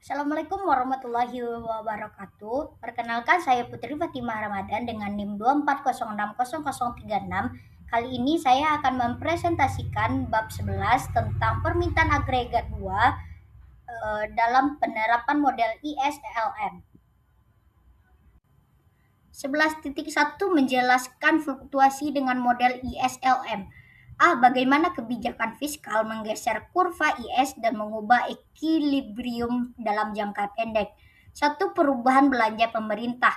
Assalamualaikum warahmatullahi wabarakatuh. Perkenalkan saya Putri Fatimah Ramadan dengan NIM 2406036. Kali ini saya akan mempresentasikan bab 11 tentang permintaan agregat 2 dalam penerapan model ISLM. 11.1 menjelaskan fluktuasi dengan model ISLM. Bagaimana kebijakan fiskal menggeser kurva IS dan mengubah ekilibrium dalam jangka pendek. 1. Perubahan belanja pemerintah.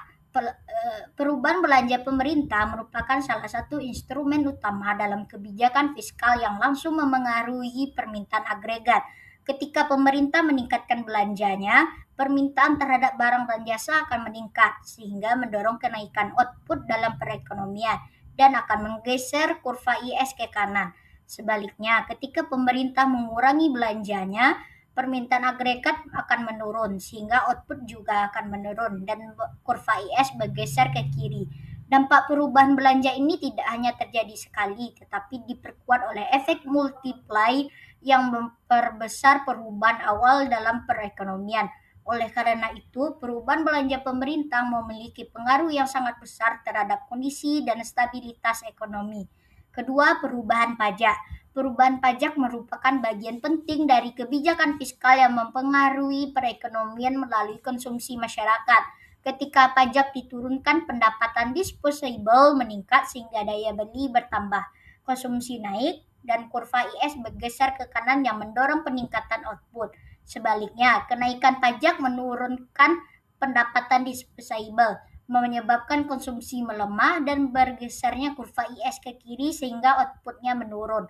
Perubahan belanja pemerintah merupakan salah satu instrumen utama dalam kebijakan fiskal yang langsung memengaruhi permintaan agregat. Ketika pemerintah meningkatkan belanjanya, permintaan terhadap barang dan jasa akan meningkat, sehingga mendorong kenaikan output dalam perekonomian dan akan menggeser kurva IS ke kanan. Sebaliknya, ketika pemerintah mengurangi belanjanya, permintaan agregat akan menurun, sehingga output juga akan menurun dan kurva IS bergeser ke kiri. Dampak perubahan belanja ini tidak hanya terjadi sekali, tetapi diperkuat oleh efek multiply yang memperbesar perubahan awal dalam perekonomian. Oleh karena itu, perubahan belanja pemerintah memiliki pengaruh yang sangat besar terhadap kondisi dan stabilitas ekonomi. Kedua, perubahan pajak. Perubahan pajak merupakan bagian penting dari kebijakan fiskal yang mempengaruhi perekonomian melalui konsumsi masyarakat. Ketika pajak diturunkan, pendapatan disposable meningkat sehingga daya beli bertambah, konsumsi naik, dan kurva IS bergeser ke kanan yang mendorong peningkatan output. Sebaliknya, kenaikan pajak menurunkan pendapatan disposable, menyebabkan konsumsi melemah dan bergesernya kurva IS ke kiri sehingga outputnya menurun.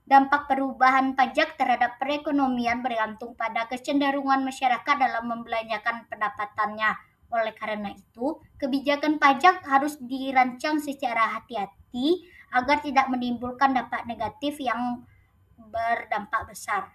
Dampak perubahan pajak terhadap perekonomian bergantung pada kecenderungan masyarakat dalam membelanjakan pendapatannya. Oleh karena itu, kebijakan pajak harus dirancang secara hati-hati agar tidak menimbulkan dampak negatif yang berdampak besar.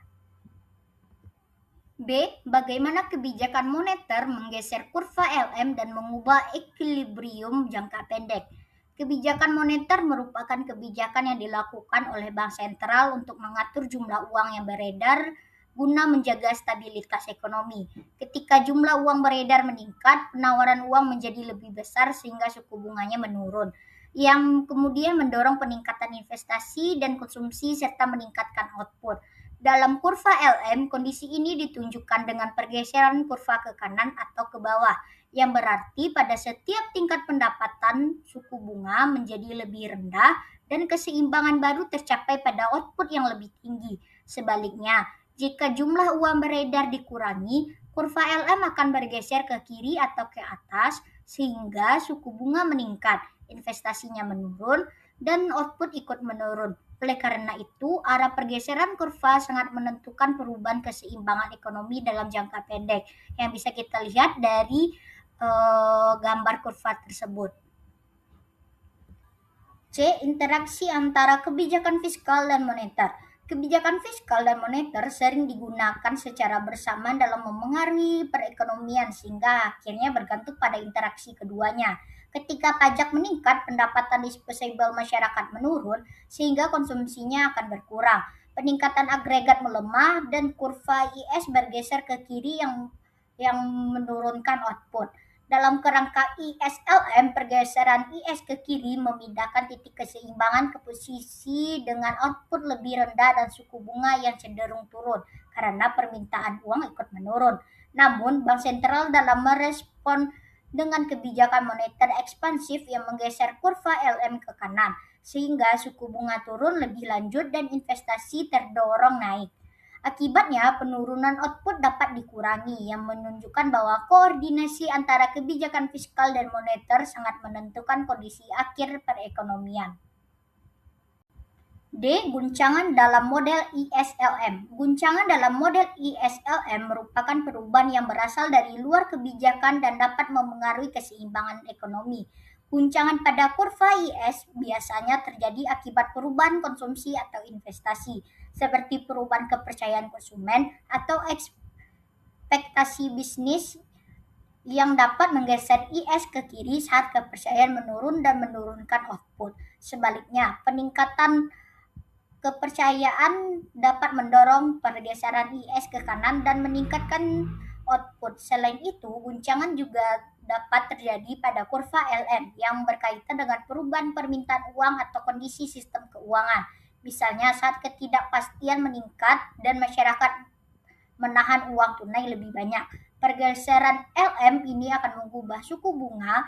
B. Bagaimana kebijakan moneter menggeser kurva LM dan mengubah ekilibrium jangka pendek. Kebijakan moneter merupakan kebijakan yang dilakukan oleh bank sentral untuk mengatur jumlah uang yang beredar guna menjaga stabilitas ekonomi. Ketika jumlah uang beredar meningkat, penawaran uang menjadi lebih besar sehingga suku bunganya menurun, yang kemudian mendorong peningkatan investasi dan konsumsi serta meningkatkan output. Dalam kurva LM, kondisi ini ditunjukkan dengan pergeseran kurva ke kanan atau ke bawah, yang berarti pada setiap tingkat pendapatan suku bunga menjadi lebih rendah dan keseimbangan baru tercapai pada output yang lebih tinggi. Sebaliknya, jika jumlah uang beredar dikurangi, kurva LM akan bergeser ke kiri atau ke atas sehingga suku bunga meningkat, investasinya menurun, dan output ikut menurun. Oleh karena itu, arah pergeseran kurva sangat menentukan perubahan keseimbangan ekonomi dalam jangka pendek yang bisa kita lihat dari gambar kurva tersebut. C. Interaksi antara kebijakan fiskal dan moneter. Kebijakan fiskal dan moneter sering digunakan secara bersamaan dalam memengaruhi perekonomian sehingga akhirnya bergantung pada interaksi keduanya. Ketika pajak meningkat, pendapatan disposable masyarakat menurun sehingga konsumsinya akan berkurang. Peningkatan agregat melemah dan kurva IS bergeser ke kiri yang menurunkan output. Dalam kerangka ISLM, pergeseran IS ke kiri memindahkan titik keseimbangan ke posisi dengan output lebih rendah dan suku bunga yang cenderung turun karena permintaan uang ikut menurun. Namun, bank sentral dalam merespon dengan kebijakan moneter ekspansif yang menggeser kurva LM ke kanan, sehingga suku bunga turun lebih lanjut dan investasi terdorong naik. Akibatnya, penurunan output dapat dikurangi, yang menunjukkan bahwa koordinasi antara kebijakan fiskal dan moneter sangat menentukan kondisi akhir perekonomian. D. Guncangan dalam model ISLM. Guncangan dalam model ISLM merupakan perubahan yang berasal dari luar kebijakan dan dapat memengaruhi keseimbangan ekonomi. Guncangan pada kurva IS biasanya terjadi akibat perubahan konsumsi atau investasi, seperti perubahan kepercayaan konsumen atau ekspektasi bisnis yang dapat menggeser IS ke kiri saat kepercayaan menurun dan menurunkan output. Sebaliknya, peningkatan kepercayaan dapat mendorong pergeseran IS ke kanan dan meningkatkan output. Selain itu, guncangan juga dapat terjadi pada kurva LM yang berkaitan dengan perubahan permintaan uang atau kondisi sistem keuangan. Misalnya saat ketidakpastian meningkat dan masyarakat menahan uang tunai lebih banyak. Pergeseran LM ini akan mengubah suku bunga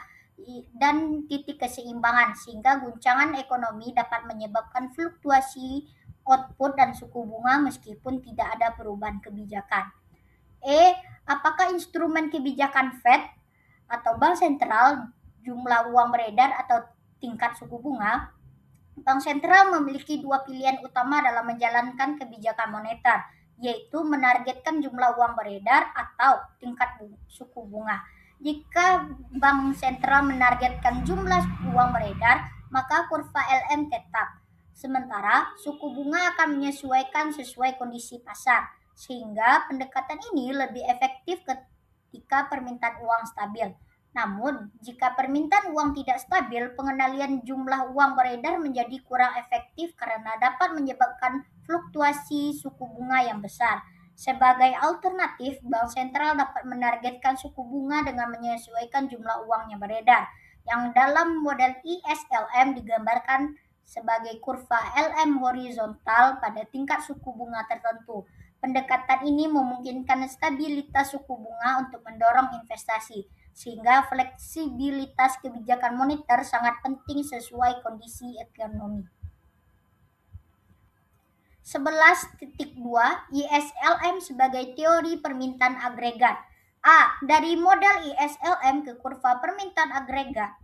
dan titik keseimbangan sehingga guncangan ekonomi dapat menyebabkan fluktuasi output dan suku bunga meskipun tidak ada perubahan kebijakan. Apakah instrumen kebijakan Fed atau bank sentral, jumlah uang beredar atau tingkat suku bunga? Bank sentral memiliki dua pilihan utama dalam menjalankan kebijakan moneter, yaitu menargetkan jumlah uang beredar atau tingkat suku bunga. Jika bank sentral menargetkan jumlah uang beredar, maka kurva LM tetap. Sementara suku bunga akan menyesuaikan sesuai kondisi pasar, sehingga pendekatan ini lebih efektif ketika permintaan uang stabil. Namun, jika permintaan uang tidak stabil, pengendalian jumlah uang beredar menjadi kurang efektif karena dapat menyebabkan fluktuasi suku bunga yang besar. Sebagai alternatif, bank sentral dapat menargetkan suku bunga dengan menyesuaikan jumlah uang yang beredar, yang dalam model ISLM digambarkan sebagai kurva LM horizontal pada tingkat suku bunga tertentu. Pendekatan ini memungkinkan stabilitas suku bunga untuk mendorong investasi, sehingga fleksibilitas kebijakan moneter sangat penting sesuai kondisi ekonomi. 11.2 ISLM sebagai teori permintaan agregat. Dari model ISLM ke kurva permintaan agregat.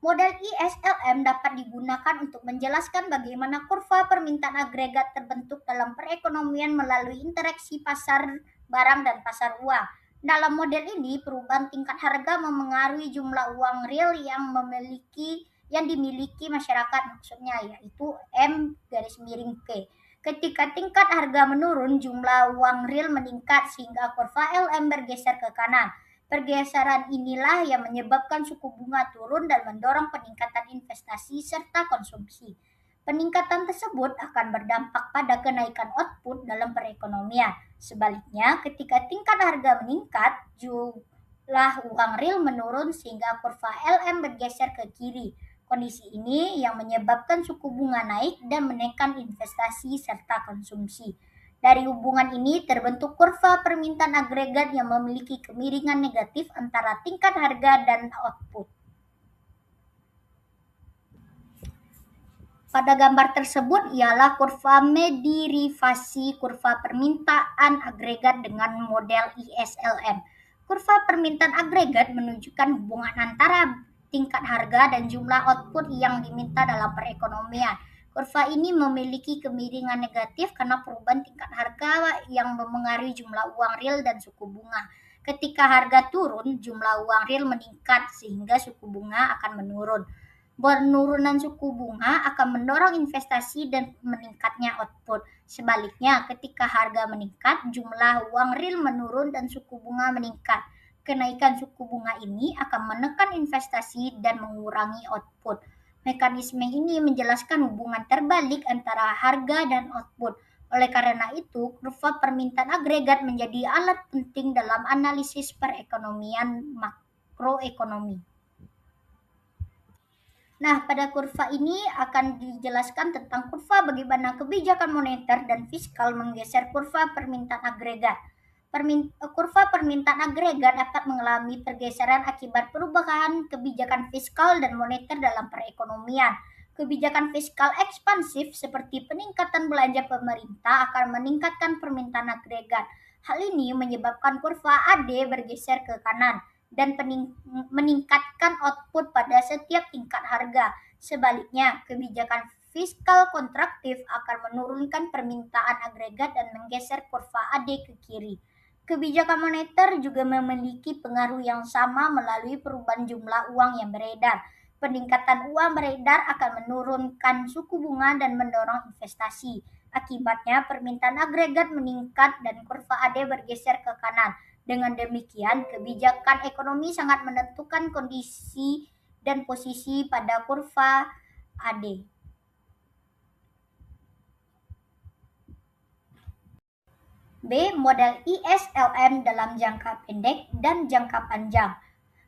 Model ISLM dapat digunakan untuk menjelaskan bagaimana kurva permintaan agregat terbentuk dalam perekonomian melalui interaksi pasar barang dan pasar uang. Dalam model ini, perubahan tingkat harga memengaruhi jumlah uang real yang dimiliki masyarakat, maksudnya yaitu M_P. Ketika tingkat harga menurun, jumlah uang real meningkat sehingga kurva LM bergeser ke kanan. Pergeseran inilah yang menyebabkan suku bunga turun dan mendorong peningkatan investasi serta konsumsi. Peningkatan tersebut akan berdampak pada kenaikan output dalam perekonomian. Sebaliknya, ketika tingkat harga meningkat, jumlah uang real menurun sehingga kurva LM bergeser ke kiri. Kondisi ini yang menyebabkan suku bunga naik dan menekan investasi serta konsumsi. Dari hubungan ini terbentuk kurva permintaan agregat yang memiliki kemiringan negatif antara tingkat harga dan output. Pada gambar tersebut ialah kurva derivasi kurva permintaan agregat dengan model ISLM. Kurva permintaan agregat menunjukkan hubungan antara tingkat harga dan jumlah output yang diminta dalam perekonomian. Kurva ini memiliki kemiringan negatif karena perubahan tingkat harga yang memengaruhi jumlah uang real dan suku bunga. Ketika harga turun, jumlah uang real meningkat sehingga suku bunga akan menurun. Penurunan suku bunga akan mendorong investasi dan meningkatnya output. Sebaliknya, ketika harga meningkat, jumlah uang real menurun dan suku bunga meningkat. Kenaikan suku bunga ini akan menekan investasi dan mengurangi output. Mekanisme ini menjelaskan hubungan terbalik antara harga dan output. Oleh karena itu, kurva permintaan agregat menjadi alat penting dalam analisis perekonomian makroekonomi. Nah, pada kurva ini akan dijelaskan tentang kurva bagaimana kebijakan moneter dan fiskal menggeser kurva permintaan agregat. Kurva permintaan agregat dapat mengalami pergeseran akibat perubahan kebijakan fiskal dan moneter dalam perekonomian. Kebijakan fiskal ekspansif seperti peningkatan belanja pemerintah akan meningkatkan permintaan agregat. Hal ini menyebabkan kurva AD bergeser ke kanan dan meningkatkan output pada setiap tingkat harga. Sebaliknya, kebijakan fiskal kontraktif akan menurunkan permintaan agregat dan menggeser kurva AD ke kiri. Kebijakan moneter juga memiliki pengaruh yang sama melalui perubahan jumlah uang yang beredar. Peningkatan uang beredar akan menurunkan suku bunga dan mendorong investasi. Akibatnya, permintaan agregat meningkat dan kurva AD bergeser ke kanan. Dengan demikian, kebijakan ekonomi sangat menentukan kondisi dan posisi pada kurva AD. B. Model ISLM dalam jangka pendek dan jangka panjang.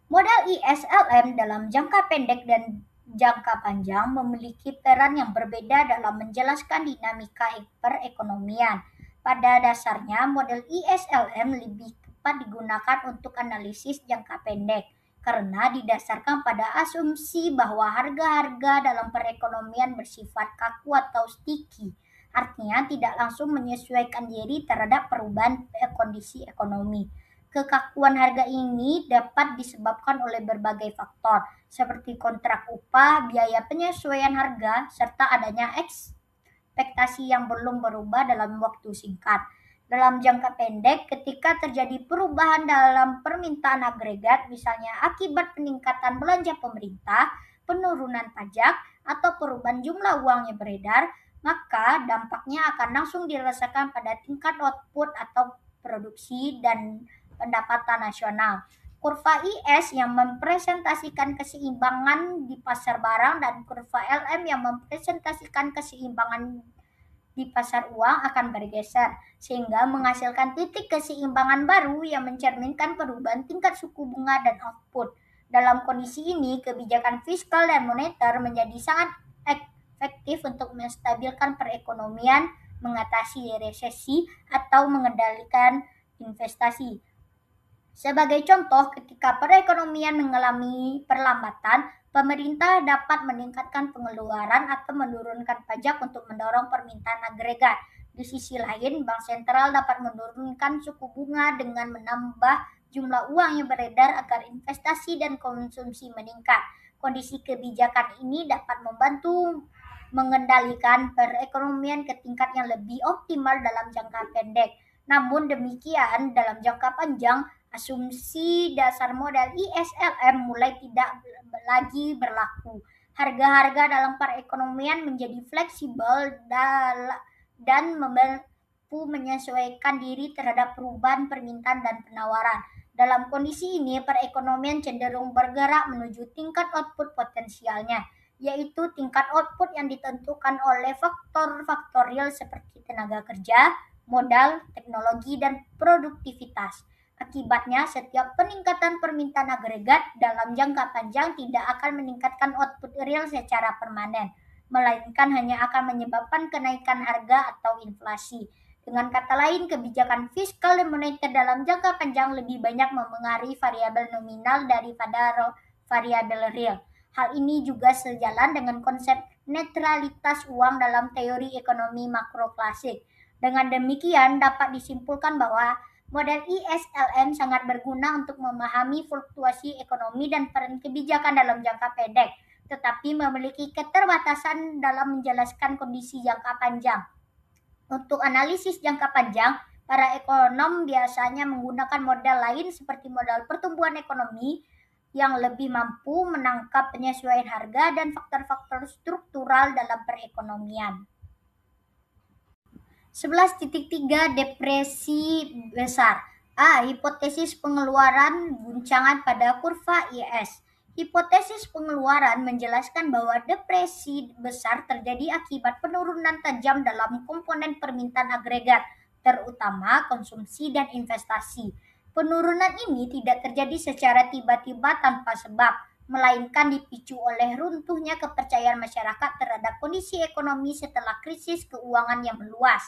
Model ISLM dalam jangka pendek dan jangka panjang memiliki peran yang berbeda dalam menjelaskan dinamika perekonomian. Pada dasarnya, model ISLM lebih tepat digunakan untuk analisis jangka pendek karena didasarkan pada asumsi bahwa harga-harga dalam perekonomian bersifat kaku atau sticky, artinya tidak langsung menyesuaikan diri terhadap perubahan kondisi ekonomi. Kekakuan harga ini dapat disebabkan oleh berbagai faktor, seperti kontrak upah, biaya penyesuaian harga, serta adanya ekspektasi yang belum berubah dalam waktu singkat. Dalam jangka pendek, ketika terjadi perubahan dalam permintaan agregat, misalnya akibat peningkatan belanja pemerintah, penurunan pajak, atau perubahan jumlah uang yang beredar, maka dampaknya akan langsung dirasakan pada tingkat output atau produksi dan pendapatan nasional. Kurva IS yang mempresentasikan keseimbangan di pasar barang dan kurva LM yang mempresentasikan keseimbangan di pasar uang akan bergeser, sehingga menghasilkan titik keseimbangan baru yang mencerminkan perubahan tingkat suku bunga dan output. Dalam kondisi ini, kebijakan fiskal dan moneter menjadi sangat efektif untuk menstabilkan perekonomian, mengatasi resesi, atau mengendalikan investasi. Sebagai contoh, ketika perekonomian mengalami perlambatan, pemerintah dapat meningkatkan pengeluaran atau menurunkan pajak untuk mendorong permintaan agregat. Di sisi lain, bank sentral dapat menurunkan suku bunga dengan menambah jumlah uang yang beredar agar investasi dan konsumsi meningkat. Kondisi kebijakan ini dapat membantu mengendalikan perekonomian ke tingkat yang lebih optimal dalam jangka pendek. Namun demikian, dalam jangka panjang, asumsi dasar model ISLM mulai tidak lagi berlaku. Harga-harga dalam perekonomian menjadi fleksibel dan mampu menyesuaikan diri terhadap perubahan permintaan dan penawaran. Dalam kondisi ini, perekonomian cenderung bergerak menuju tingkat output potensialnya, yaitu tingkat output yang ditentukan oleh faktor-faktor real seperti tenaga kerja, modal, teknologi, dan produktivitas. Akibatnya, setiap peningkatan permintaan agregat dalam jangka panjang tidak akan meningkatkan output real secara permanen, melainkan hanya akan menyebabkan kenaikan harga atau inflasi. Dengan kata lain, kebijakan fiskal dan moneter dalam jangka panjang lebih banyak memengaruhi variabel nominal daripada variabel real. Hal ini juga sejalan dengan konsep netralitas uang dalam teori ekonomi makro klasik. Dengan demikian, dapat disimpulkan bahwa model ISLM sangat berguna untuk memahami fluktuasi ekonomi dan peran kebijakan dalam jangka pendek, tetapi memiliki keterbatasan dalam menjelaskan kondisi jangka panjang. Untuk analisis jangka panjang, para ekonom biasanya menggunakan model lain seperti model pertumbuhan ekonomi yang lebih mampu menangkap penyesuaian harga dan faktor-faktor struktural dalam perekonomian. 11.3 Depresi besar. A. Hipotesis pengeluaran guncangan pada kurva IS. Hipotesis pengeluaran menjelaskan bahwa depresi besar terjadi akibat penurunan tajam dalam komponen permintaan agregat, terutama konsumsi dan investasi. Penurunan ini tidak terjadi secara tiba-tiba tanpa sebab, melainkan dipicu oleh runtuhnya kepercayaan masyarakat terhadap kondisi ekonomi setelah krisis keuangan yang meluas.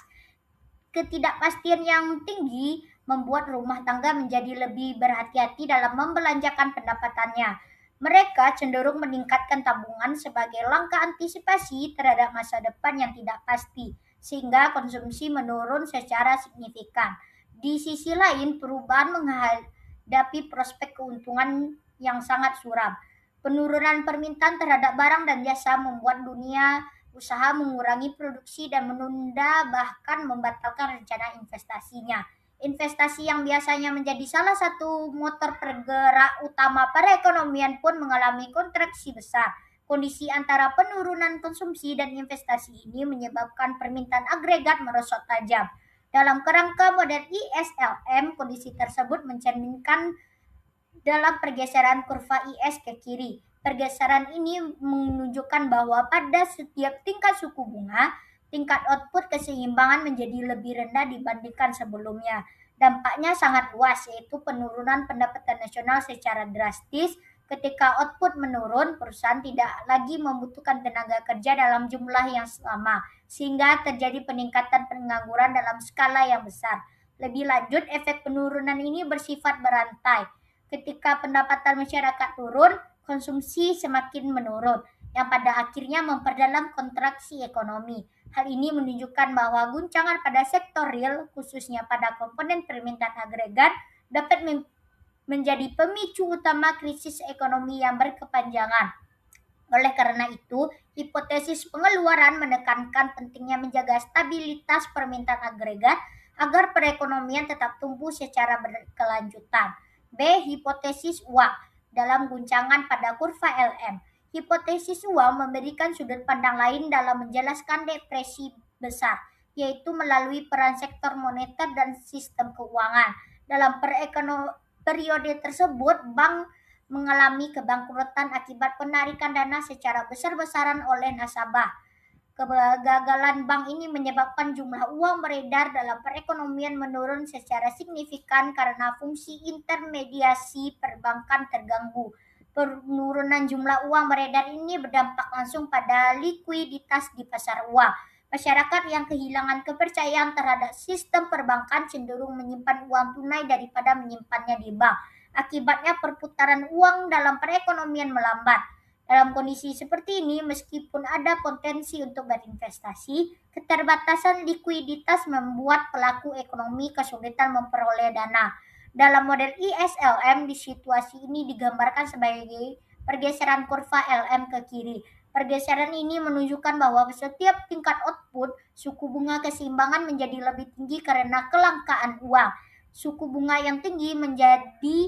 Ketidakpastian yang tinggi membuat rumah tangga menjadi lebih berhati-hati dalam membelanjakan pendapatannya. Mereka cenderung meningkatkan tabungan sebagai langkah antisipasi terhadap masa depan yang tidak pasti, sehingga konsumsi menurun secara signifikan. Di sisi lain, perubahan menghadapi prospek keuntungan yang sangat suram. Penurunan permintaan terhadap barang dan jasa membuat dunia usaha mengurangi produksi dan menunda bahkan membatalkan rencana investasinya. Investasi yang biasanya menjadi salah satu motor pergerak utama perekonomian pun mengalami kontraksi besar. Kondisi antara penurunan konsumsi dan investasi ini menyebabkan permintaan agregat merosot tajam. Dalam kerangka model ISLM, kondisi tersebut mencerminkan dalam pergeseran kurva IS ke kiri. Pergeseran ini menunjukkan bahwa pada setiap tingkat suku bunga, tingkat output keseimbangan menjadi lebih rendah dibandingkan sebelumnya. Dampaknya sangat luas, yaitu penurunan pendapatan nasional secara drastis. Ketika output menurun, perusahaan tidak lagi membutuhkan tenaga kerja dalam jumlah yang sama, sehingga terjadi peningkatan pengangguran dalam skala yang besar. Lebih lanjut, efek penurunan ini bersifat berantai. Ketika pendapatan masyarakat turun, konsumsi semakin menurun, yang pada akhirnya memperdalam kontraksi ekonomi. Hal ini menunjukkan bahwa guncangan pada sektor real, khususnya pada komponen permintaan agregat, dapat menjadi pemicu utama krisis ekonomi yang berkepanjangan. Oleh karena itu, hipotesis pengeluaran menekankan pentingnya menjaga stabilitas permintaan agregat agar perekonomian tetap tumbuh secara berkelanjutan. B. Hipotesis uang dalam guncangan pada kurva LM. Hipotesis uang memberikan sudut pandang lain dalam menjelaskan depresi besar, yaitu melalui peran sektor moneter dan sistem keuangan. Dalam periode tersebut, bank mengalami kebangkrutan akibat penarikan dana secara besar-besaran oleh nasabah. Kegagalan bank ini menyebabkan jumlah uang beredar dalam perekonomian menurun secara signifikan karena fungsi intermediasi perbankan terganggu. Penurunan jumlah uang beredar ini berdampak langsung pada likuiditas di pasar uang. Masyarakat yang kehilangan kepercayaan terhadap sistem perbankan cenderung menyimpan uang tunai daripada menyimpannya di bank. Akibatnya perputaran uang dalam perekonomian melambat. Dalam kondisi seperti ini, meskipun ada potensi untuk berinvestasi, keterbatasan likuiditas membuat pelaku ekonomi kesulitan memperoleh dana. Dalam model ISLM, di situasi ini digambarkan sebagai pergeseran kurva LM ke kiri. Pergeseran ini menunjukkan bahwa setiap tingkat output, suku bunga keseimbangan menjadi lebih tinggi karena kelangkaan uang. Suku bunga yang tinggi menjadi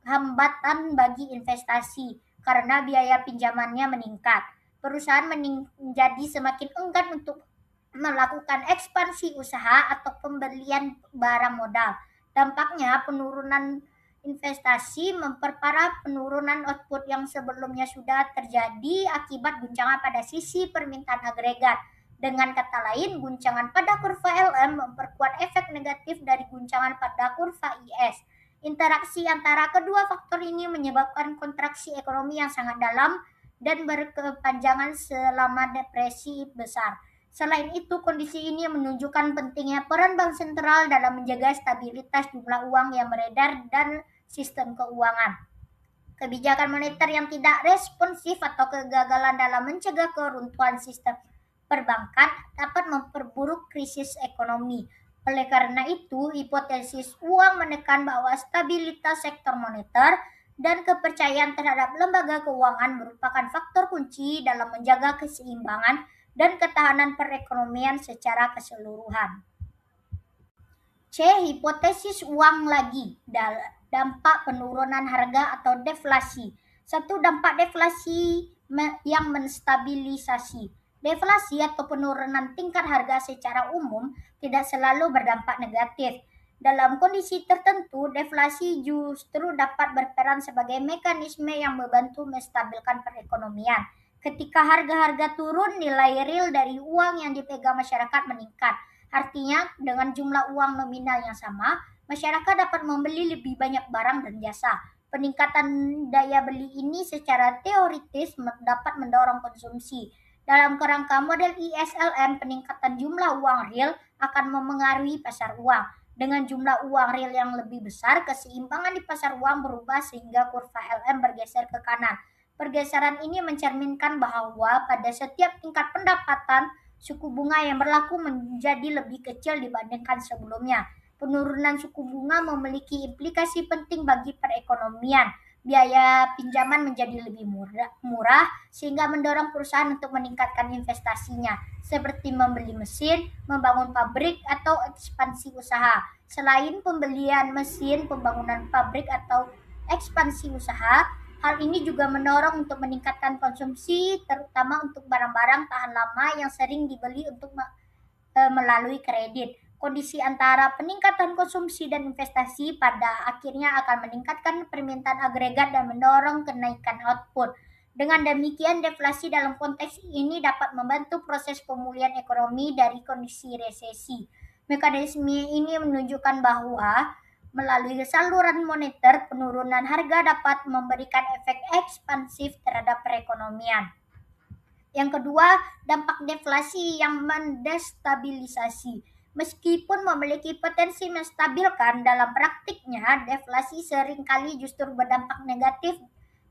hambatan bagi investasi karena biaya pinjamannya meningkat. Perusahaan menjadi semakin enggan untuk melakukan ekspansi usaha atau pembelian barang modal. Dampaknya, penurunan investasi memperparah penurunan output yang sebelumnya sudah terjadi akibat guncangan pada sisi permintaan agregat. Dengan kata lain, guncangan pada kurva LM memperkuat efek negatif dari guncangan pada kurva IS. Interaksi antara kedua faktor ini menyebabkan kontraksi ekonomi yang sangat dalam dan berkepanjangan selama depresi besar. Selain itu, kondisi ini menunjukkan pentingnya peran bank sentral dalam menjaga stabilitas jumlah uang yang beredar dan sistem keuangan. Kebijakan moneter yang tidak responsif atau kegagalan dalam mencegah keruntuhan sistem perbankan dapat memperburuk krisis ekonomi. Oleh karena itu, hipotesis uang menekan bahwa stabilitas sektor moneter dan kepercayaan terhadap lembaga keuangan merupakan faktor kunci dalam menjaga keseimbangan dan ketahanan perekonomian secara keseluruhan. C. Hipotesis uang lagi, dampak penurunan harga atau deflasi. Satu, dampak deflasi yang menstabilisasi. Deflasi atau penurunan tingkat harga secara umum tidak selalu berdampak negatif. Dalam kondisi tertentu, deflasi justru dapat berperan sebagai mekanisme yang membantu menstabilkan perekonomian. Ketika harga-harga turun, nilai real dari uang yang dipegang masyarakat meningkat. Artinya, dengan jumlah uang nominal yang sama, masyarakat dapat membeli lebih banyak barang dan jasa. Peningkatan daya beli ini secara teoritis dapat mendorong konsumsi. Dalam kerangka model ISLM, peningkatan jumlah uang real akan memengaruhi pasar uang. Dengan jumlah uang real yang lebih besar, keseimbangan di pasar uang berubah sehingga kurva LM bergeser ke kanan. Pergeseran ini mencerminkan bahwa pada setiap tingkat pendapatan, suku bunga yang berlaku menjadi lebih kecil dibandingkan sebelumnya. Penurunan suku bunga memiliki implikasi penting bagi perekonomian. Biaya pinjaman menjadi lebih murah sehingga mendorong perusahaan untuk meningkatkan investasinya, seperti membeli mesin, membangun pabrik, atau ekspansi usaha. Selain pembelian mesin, pembangunan pabrik, atau ekspansi usaha, hal ini juga mendorong untuk meningkatkan konsumsi, terutama untuk barang-barang tahan lama yang sering dibeli untuk melalui kredit. Kondisi antara peningkatan konsumsi dan investasi pada akhirnya akan meningkatkan permintaan agregat dan mendorong kenaikan output. Dengan demikian, deflasi dalam konteks ini dapat membantu proses pemulihan ekonomi dari kondisi resesi. Mekanisme ini menunjukkan bahwa melalui saluran moneter, penurunan harga dapat memberikan efek ekspansif terhadap perekonomian. Yang kedua, dampak deflasi yang mendestabilisasi. Meskipun memiliki potensi menstabilkan, dalam praktiknya deflasi seringkali justru berdampak negatif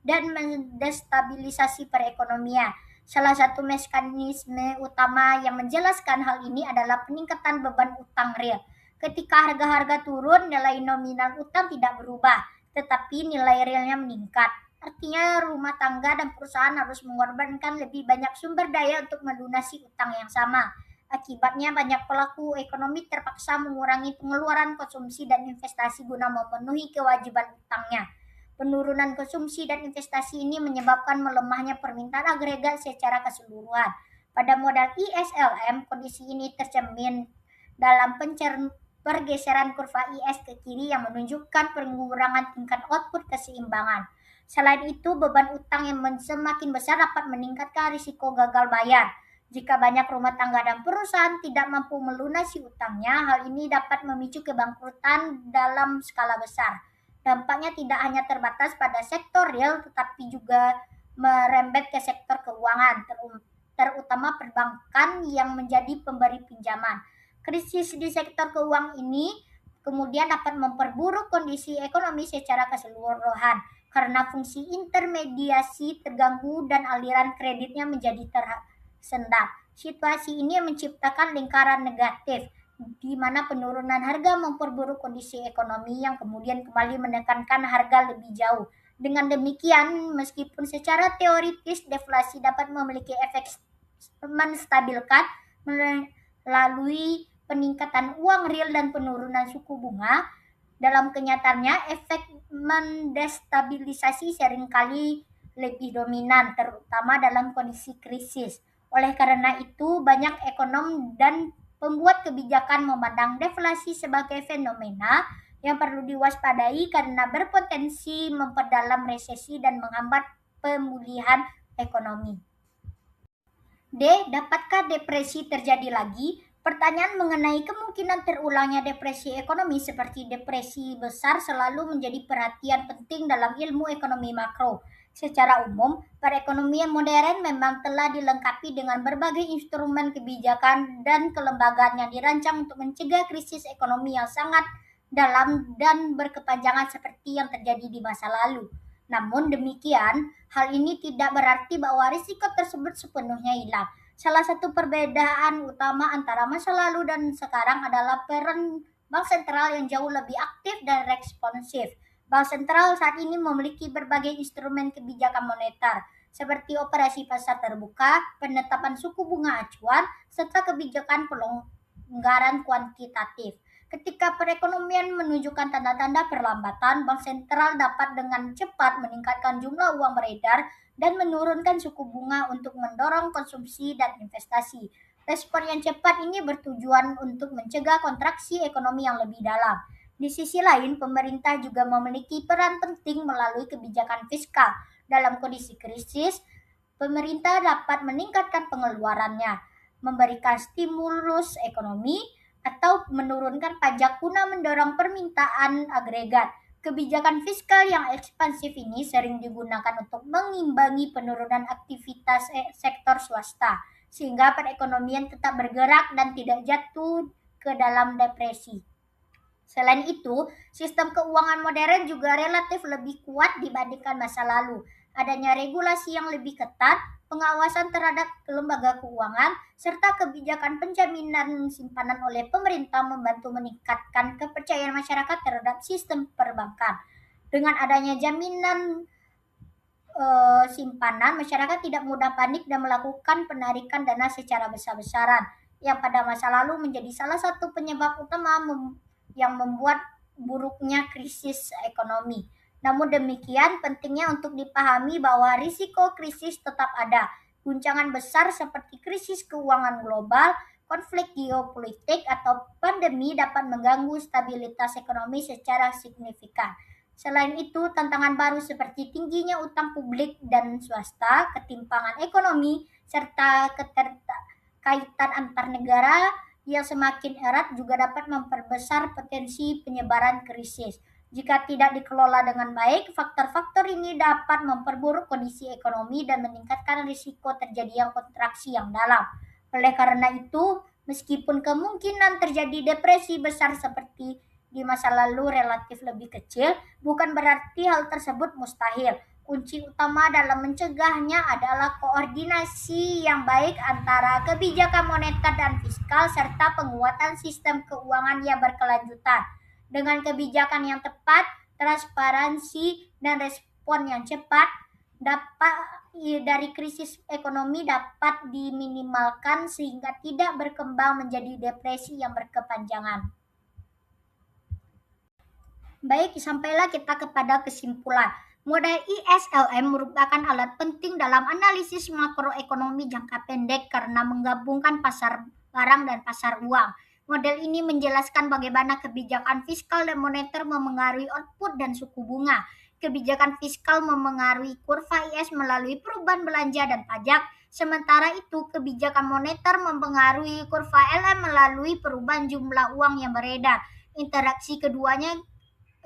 dan mendestabilisasi perekonomian. Salah satu mekanisme utama yang menjelaskan hal ini adalah peningkatan beban utang real. Ketika harga-harga turun, nilai nominal utang tidak berubah, tetapi nilai realnya meningkat. Artinya rumah tangga dan perusahaan harus mengorbankan lebih banyak sumber daya untuk melunasi utang yang sama. Akibatnya banyak pelaku ekonomi terpaksa mengurangi pengeluaran konsumsi dan investasi guna memenuhi kewajiban utangnya. Penurunan konsumsi dan investasi ini menyebabkan melemahnya permintaan agregat secara keseluruhan. Pada modal ISLM, kondisi ini tercermin dalam pergeseran kurva IS ke kiri yang menunjukkan pengurangan tingkat output keseimbangan. Selain itu, beban utang yang semakin besar dapat meningkatkan risiko gagal bayar. Jika banyak rumah tangga dan perusahaan tidak mampu melunasi utangnya, hal ini dapat memicu kebangkrutan dalam skala besar. Dampaknya tidak hanya terbatas pada sektor real, tetapi juga merembet ke sektor keuangan, terutama perbankan yang menjadi pemberi pinjaman. Krisis di sektor keuangan ini kemudian dapat memperburuk kondisi ekonomi secara keseluruhan karena fungsi intermediasi terganggu dan aliran kreditnya menjadi tersendat. Situasi ini menciptakan lingkaran negatif, di mana penurunan harga memperburuk kondisi ekonomi yang kemudian kembali menekankan harga lebih jauh. Dengan demikian, meskipun secara teoritis deflasi dapat memiliki efek menstabilkan melalui peningkatan uang real dan penurunan suku bunga, dalam kenyataannya efek mendestabilisasi seringkali lebih dominan, terutama dalam kondisi krisis. Oleh karena itu, banyak ekonom dan pembuat kebijakan memandang deflasi sebagai fenomena yang perlu diwaspadai karena berpotensi memperdalam resesi dan menghambat pemulihan ekonomi. D. Dapatkah depresi terjadi lagi? Pertanyaan mengenai kemungkinan terulangnya depresi ekonomi seperti depresi besar selalu menjadi perhatian penting dalam ilmu ekonomi makro. Secara umum, perekonomian modern memang telah dilengkapi dengan berbagai instrumen kebijakan dan kelembagaan yang dirancang untuk mencegah krisis ekonomi yang sangat dalam dan berkepanjangan seperti yang terjadi di masa lalu. Namun demikian, hal ini tidak berarti bahwa risiko tersebut sepenuhnya hilang. Salah satu perbedaan utama antara masa lalu dan sekarang adalah peran bank sentral yang jauh lebih aktif dan responsif. Bank sentral saat ini memiliki berbagai instrumen kebijakan moneter, seperti operasi pasar terbuka, penetapan suku bunga acuan, serta kebijakan pelonggaran kuantitatif. Ketika perekonomian menunjukkan tanda-tanda perlambatan, bank sentral dapat dengan cepat meningkatkan jumlah uang beredar dan menurunkan suku bunga untuk mendorong konsumsi dan investasi. Respon yang cepat ini bertujuan untuk mencegah kontraksi ekonomi yang lebih dalam. Di sisi lain, pemerintah juga memiliki peran penting melalui kebijakan fiskal. Dalam kondisi krisis, pemerintah dapat meningkatkan pengeluarannya, memberikan stimulus ekonomi, atau menurunkan pajak guna mendorong permintaan agregat. Kebijakan fiskal yang ekspansif ini sering digunakan untuk mengimbangi penurunan aktivitas sektor swasta, sehingga perekonomian tetap bergerak dan tidak jatuh ke dalam depresi. Selain itu, sistem keuangan modern juga relatif lebih kuat dibandingkan masa lalu. Adanya regulasi yang lebih ketat, pengawasan terhadap lembaga keuangan, serta kebijakan penjaminan simpanan oleh pemerintah membantu meningkatkan kepercayaan masyarakat terhadap sistem perbankan. Dengan adanya jaminan simpanan, masyarakat tidak mudah panik dan melakukan penarikan dana secara besar-besaran, yang pada masa lalu menjadi salah satu penyebab utama yang membuat buruknya krisis ekonomi. Namun demikian, pentingnya untuk dipahami bahwa risiko krisis tetap ada. Guncangan besar seperti krisis keuangan global, konflik geopolitik, atau pandemi dapat mengganggu stabilitas ekonomi secara signifikan. Selain itu, tantangan baru seperti tingginya utang publik dan swasta, ketimpangan ekonomi, serta keterkaitan antar negara yang semakin erat juga dapat memperbesar potensi penyebaran krisis. Jika tidak dikelola dengan baik, faktor-faktor ini dapat memperburuk kondisi ekonomi dan meningkatkan risiko terjadinya kontraksi yang dalam. Oleh karena itu, meskipun kemungkinan terjadi depresi besar seperti di masa lalu relatif lebih kecil, bukan berarti hal tersebut mustahil. Kunci utama dalam mencegahnya adalah koordinasi yang baik antara kebijakan moneter dan fiskal serta penguatan sistem keuangan yang berkelanjutan. Dengan kebijakan yang tepat, transparansi, dan respon yang cepat, dari krisis ekonomi dapat diminimalkan sehingga tidak berkembang menjadi depresi yang berkepanjangan. Baik, sampailah kita kepada kesimpulan. Model ISLM merupakan alat penting dalam analisis makroekonomi jangka pendek karena menggabungkan pasar barang dan pasar uang. Model ini menjelaskan bagaimana kebijakan fiskal dan moneter memengaruhi output dan suku bunga. Kebijakan fiskal memengaruhi kurva IS melalui perubahan belanja dan pajak, sementara itu kebijakan moneter mempengaruhi kurva LM melalui perubahan jumlah uang yang beredar. Interaksi keduanya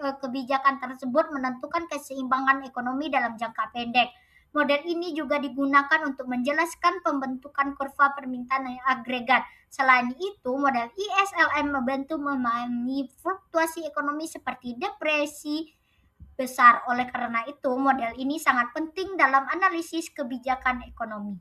kebijakan tersebut menentukan keseimbangan ekonomi dalam jangka pendek. Model ini juga digunakan untuk menjelaskan pembentukan kurva permintaan yang agregat. Selain itu, model ISLM membantu memahami fluktuasi ekonomi seperti depresi besar. Oleh karena itu, model ini sangat penting dalam analisis kebijakan ekonomi.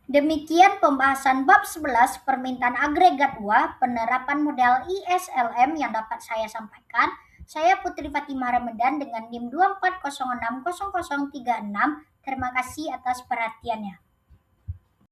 Demikian pembahasan bab 11 permintaan agregat uang penerapan model ISLM yang dapat saya sampaikan. Saya Putri Fatimah Ramadan dengan NIM 240600036. Terima kasih atas perhatiannya.